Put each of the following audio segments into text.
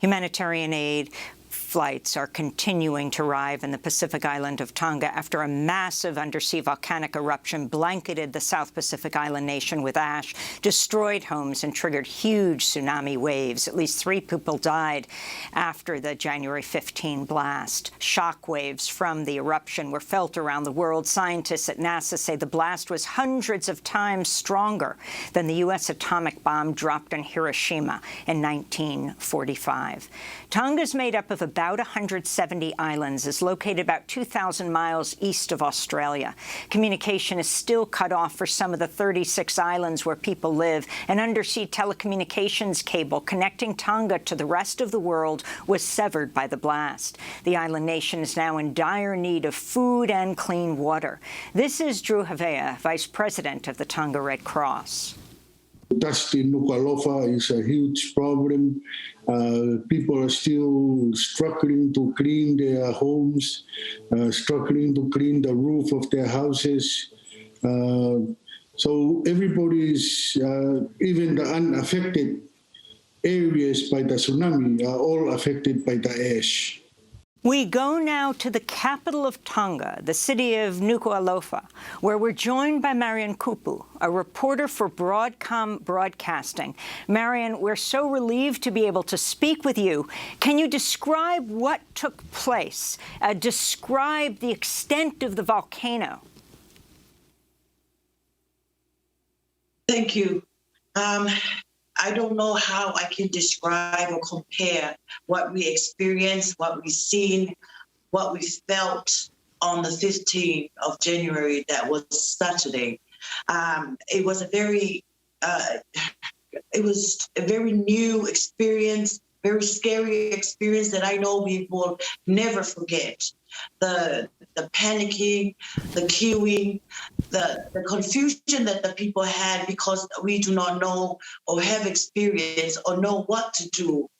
Humanitarian aid flights are continuing to arrive in the Pacific island of Tonga after a massive undersea volcanic eruption blanketed the South Pacific island nation with ash, destroyed homes, and triggered huge tsunami waves. At least 3 people died after the January 15 blast. Shock waves from the eruption were felt around the world. Scientists at NASA say the blast was hundreds of times stronger than the U.S. atomic bomb dropped on Hiroshima in 1945. Tonga is made up of about 170 islands, is located about 2,000 miles east of Australia. Communication is still cut off for some of the 36 islands where people live. An undersea telecommunications cable connecting Tonga to the rest of the world was severed by the blast. The island nation is now in dire need of food and clean water. This is Drew Havea, Vice President of the Tonga Red Cross. Dusty Nuku'alofa is a huge problem. People are still struggling to clean their homes, struggling to clean the roof of their houses. So everybody is, even the unaffected areas by the tsunami are all affected by the ash. We go now to the capital of Tonga, the city of Nuku'alofa, where we're joined by Marian Kupu, a reporter for Broadcom Broadcasting. Marian, we're so relieved to be able to speak with you. Can you describe what took place? Describe the extent of the volcano. Thank you. I don't know how I can describe or compare what we experienced, what we've seen, what we felt on the 15th of January. That was Saturday. It was a very new experience, very scary experience that I know we will never forget. The panicking, the queuing, the confusion that the people had because we do not know or have experience or know what to do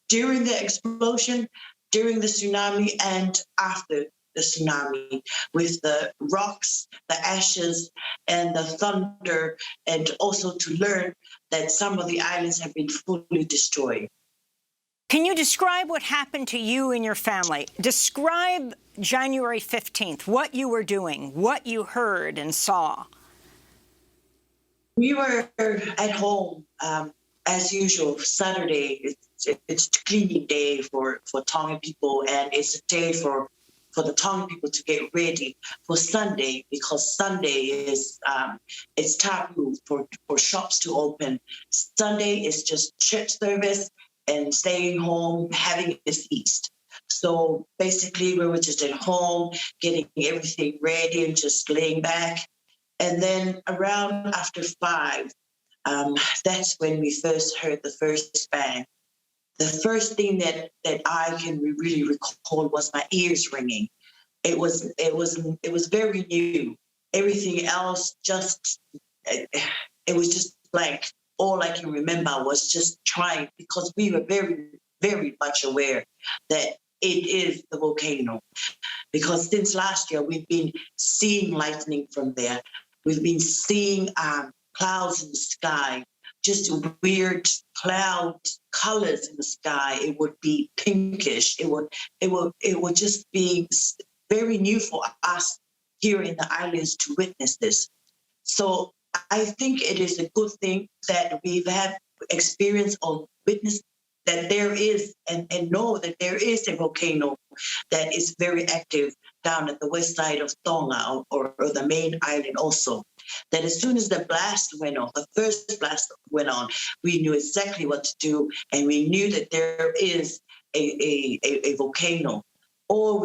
during the explosion, during the tsunami, and after the tsunami, with the rocks, the ashes, and the thunder, and also to learn that some of the islands have been fully destroyed. Can you describe what happened to you and your family? Describe January 15th, what you were doing, what you heard and saw. We were at home, as usual. Saturday, it's cleaning day for Tongan people, and it's a day for the Tongan people to get ready for Sunday, because Sunday is it's taboo for shops to open. Sunday is just church service and staying home, having a feast. So basically, we were just at home, getting everything ready and just laying back. And then around after 5, that's when we first heard the first bang. The first thing that I can really recall was my ears ringing. It was very new. Everything else it was just blank. All I can remember was just trying, because we were very, very much aware that it is the volcano. Because since last year, we've been seeing lightning from there. We've been seeing clouds in the sky, just weird cloud colors in the sky. It would be pinkish. It would just be very new for us here in the islands to witness this. So I think it is a good thing that we've had experience or witness that there is and know that there is a volcano that is very active down at the west side of Tonga or the main island also. That as soon as the blast went off, the first blast went on, we knew exactly what to do, and we knew that there is a volcano. All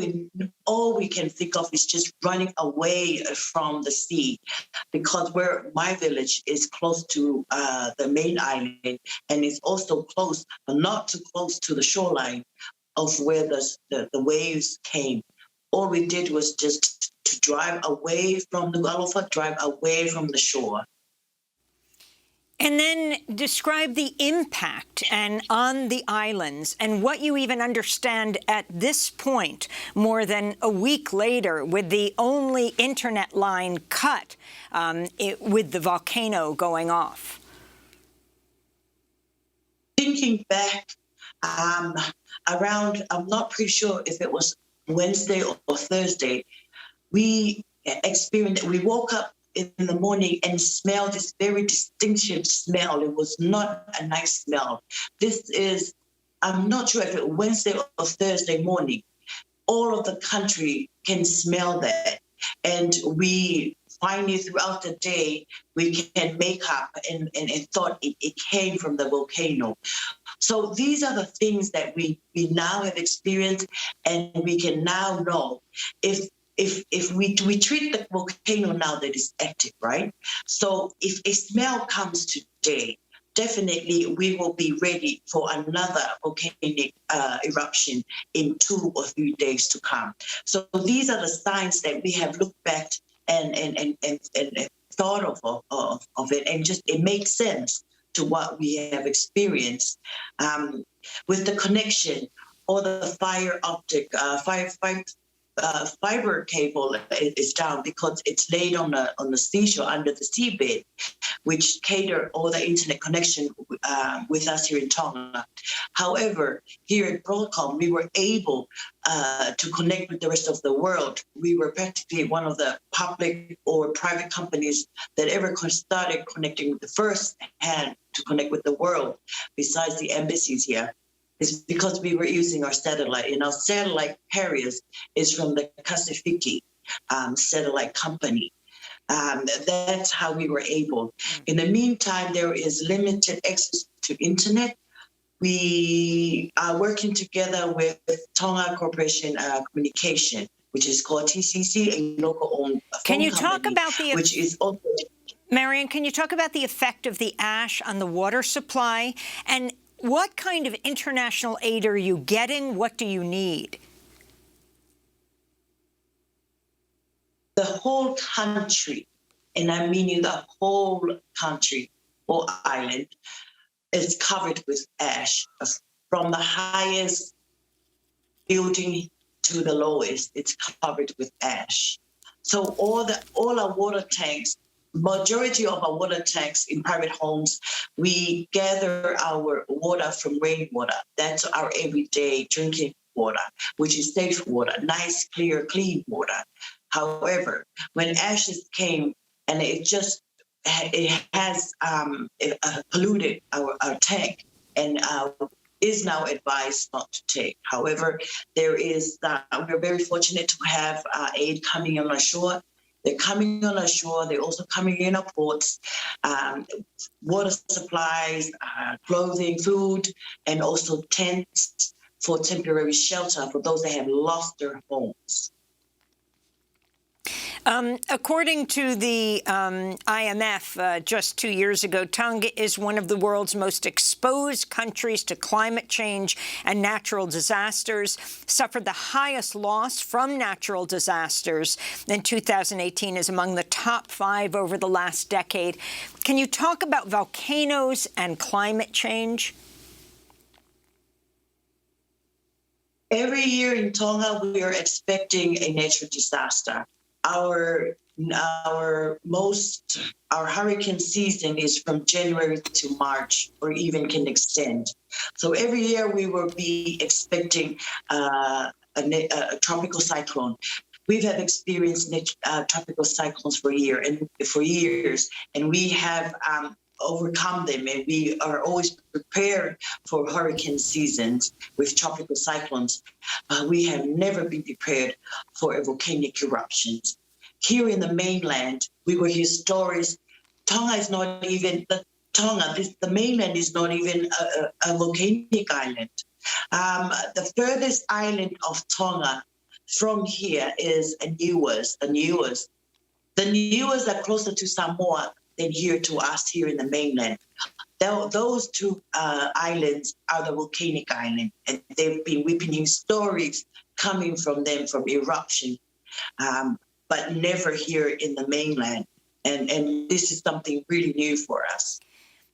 we can think of is just running away from the sea, because where my village is close to the main island, and it's also close, but not too close to the shoreline of where the waves came. All we did was just to drive away from the Nuku'alofa, drive away from the shore. And then describe the impact on the islands and what you even understand at this point, more than a week later, with the only internet line cut with the volcano going off. The thinking back, around, I'm not pretty sure if it was Wednesday or Thursday, we woke up in the morning and smelled this very distinctive smell. It was not a nice smell. I'm not sure if it was Wednesday or Thursday morning. All of the country can smell that. And we finally, throughout the day, we can make up and thought it came from the volcano. So these are the things that we now have experienced, and we can now know if we treat the volcano now that is active, right? So if a smell comes today, definitely we will be ready for another volcanic eruption in 2 or 3 days to come. So these are the signs that we have looked back and thought of it, and just it makes sense to what we have experienced. With the connection or the fiber cable is down because it's laid on the seashore under the seabed, which cater all the internet connection with us here in Tonga. However, here at Broadcom, we were able to connect with the rest of the world. We were practically one of the public or private companies that ever started connecting with the first hand to connect with the world, besides the embassies here. Is because we were using our satellite, and our satellite carriers is from the Kasifiki satellite company. That's how we were able. In the meantime, there is limited access to internet. We are working together with Tonga Corporation Communication, which is called TCC, a local-owned phone Can you company, talk about which is also... Marian, can you talk about the effect of the ash on the water supply? And what kind of international aid are you getting? What do you need? The whole country, and I mean the whole country or island, is covered with ash. From the highest building to the lowest, it's covered with ash. So all our water tanks, majority of our water tanks in private homes, we gather our water from rainwater. That's our everyday drinking water, which is safe water, nice, clear, clean water. However, when ashes came and it has polluted our tank, and is now advised not to take. However, we're very fortunate to have aid coming on our shore. They're coming on our shore. They're also coming in our ports, water supplies, clothing, food, and also tents for temporary shelter for those that have lost their homes. According to the IMF, just 2 years ago, Tonga is one of the world's most exposed countries to climate change and natural disasters, suffered the highest loss from natural disasters. In 2018 is among the top 5 over the last decade. Can you talk about volcanoes and climate change? Every year in Tonga, we are expecting a natural disaster. Our hurricane season is from January to March, or even can extend. So every year we will be expecting a tropical cyclone. We have experienced tropical cyclones for years, and we have overcome them, and we are always prepared for hurricane seasons with tropical cyclones. We have never been prepared for volcanic eruptions. Here in the mainland, we will hear stories. The mainland is not even a volcanic island. The furthest island of Tonga from here is Niue's. The Niue's are closer to Samoa than here to us here in the mainland. Those two islands are the volcanic island, and we've been hearing stories coming from them from eruption, but never here in the mainland. And this is something really new for us.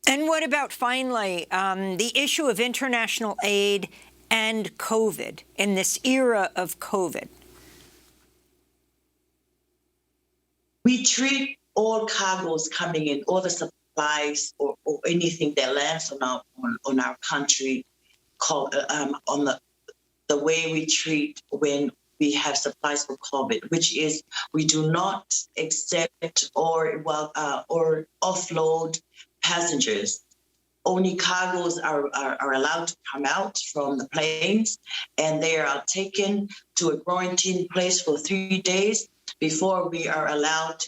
And what about, finally, the issue of international aid and COVID in this era of COVID? We treat all cargoes coming in, all the supplies or anything that lands on our country, on the way we treat when we have supplies for COVID, which is we do not accept or offload passengers. Only cargoes are allowed to come out from the planes, and they are taken to a quarantine place for 3 days before we are allowed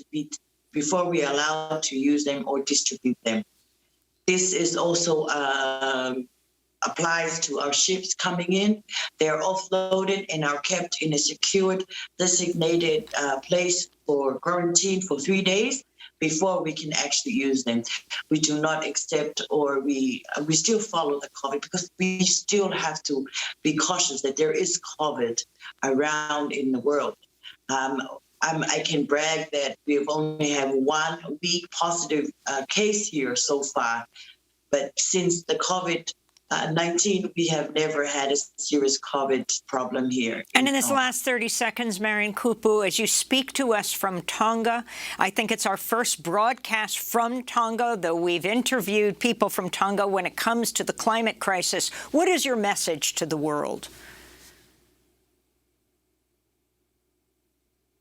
to use them or distribute them. This is also applies to our ships coming in. They're offloaded and are kept in a secured, designated place for quarantine for 3 days before we can actually use them. We do not accept, or we still follow the COVID, because we still have to be cautious that there is COVID around in the world. I can brag that we've only had 1 week positive case here so far, but since the COVID-19, we have never had a serious COVID problem here. And in this last 30 seconds, Marian Kupu, as you speak to us from Tonga, I think it's our first broadcast from Tonga, though we've interviewed people from Tonga when it comes to the climate crisis. What is your message to the world?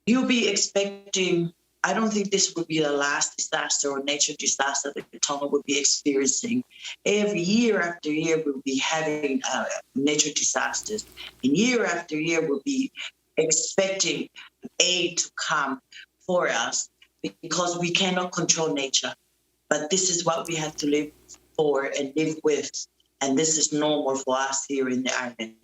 You'll be expecting, I don't think this would be the last disaster or nature disaster that Tonga would be experiencing. Every year after year, we'll be having nature disasters. And year after year, we'll be expecting aid to come for us, because we cannot control nature. But this is what we have to live for and live with. And this is normal for us here in the island.